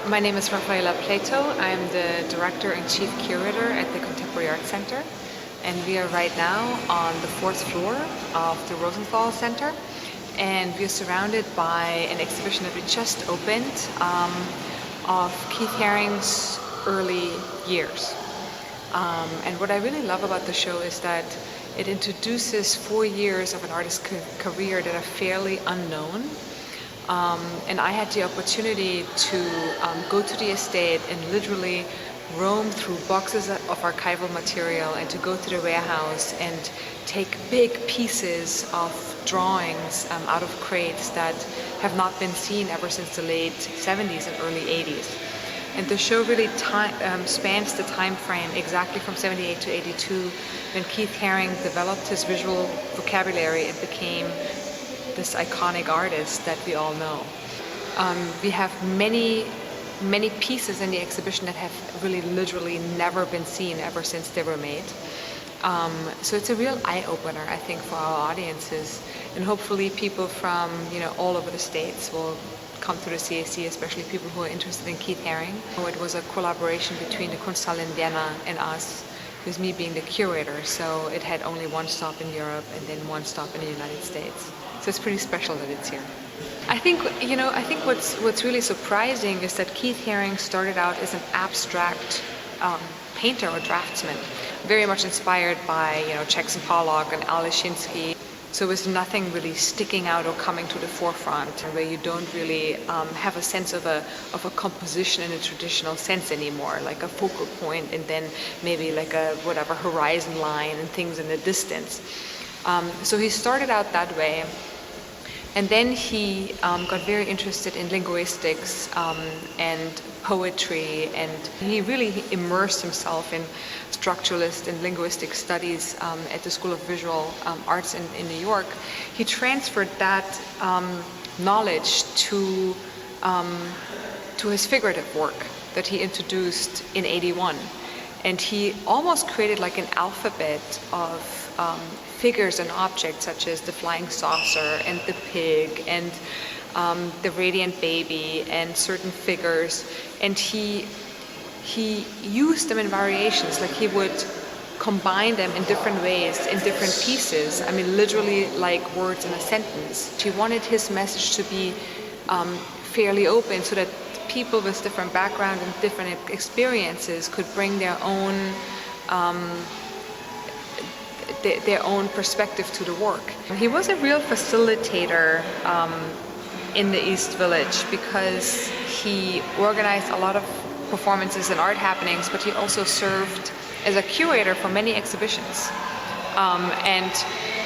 My name is Raphaela Platow. I'm the Director and Chief Curator at the Contemporary Art Center. And we are right now on the 4th floor of the Rosenthal Center. And we are surrounded by an exhibition that we just opened of Keith Haring's early years. And what I really love about the show is that it introduces 4 years of an artist's career that are fairly unknown. And I had the opportunity to go to the estate and literally roam through boxes of archival material and to go to the warehouse and take big pieces of drawings out of crates that have not been seen ever since the late 70s and early 80s. And the show really spans the time frame exactly from 78 to 82 when Keith Haring developed his visual vocabulary and became this iconic artist that we all know. We have many pieces in the exhibition that have really literally never been seen ever since they were made. So it's a real eye-opener, I think, for our audiences, and hopefully people from all over the States will come to the CAC, especially people who are interested in Keith Haring. It was a collaboration between the Kunsthalle in Vienna and us, with me being the curator, so it had only one stop in Europe and then one stop in the United States. So it's pretty special that it's here. I think what's really surprising is that Keith Haring started out as an abstract painter or draftsman, very much inspired by Jackson Pollock and Al Liszynski. So there's nothing really sticking out or coming to the forefront, where you don't really have a sense of a composition in a traditional sense anymore, like a focal point and then maybe like a horizon line and things in the distance. So he started out that way. And then he got very interested in linguistics and poetry, and he really immersed himself in structuralist and linguistic studies at the School of Visual Arts in New York. He transferred that knowledge to his figurative work that he introduced in '81. And he almost created like an alphabet of figures and objects, such as the flying saucer and the pig and the radiant baby and certain figures. And he used them in variations, like he would combine them in different ways, in different pieces. I mean, literally like words in a sentence. He wanted his message to be fairly open, so that people with different backgrounds and different experiences could bring their own perspective to the work. He was a real facilitator in the East Village, because he organized a lot of performances and art happenings, but he also served as a curator for many exhibitions. And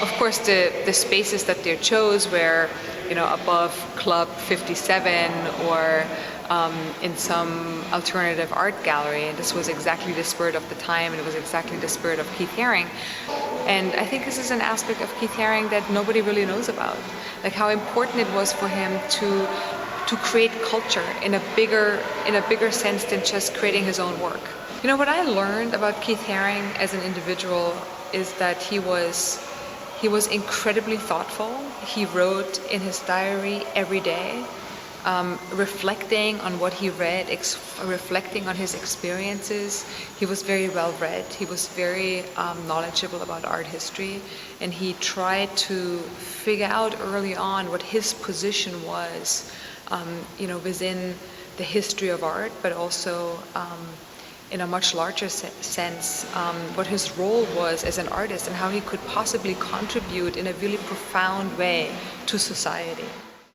of course the spaces that they chose were above Club 57 or in some alternative art gallery. And this was exactly the spirit of the time, and it was exactly the spirit of Keith Haring. And I think this is an aspect of Keith Haring that nobody really knows about, like how important it was for him to create culture in a bigger sense than just creating his own work. What I learned about Keith Haring as an individual is that he was incredibly thoughtful. He wrote in his diary every day, reflecting on what he read, reflecting on his experiences. He was very well read. He was very knowledgeable about art history, and he tried to figure out early on what his position was, within the history of art, but also in a much larger sense, what his role was as an artist and how he could possibly contribute in a really profound way to society.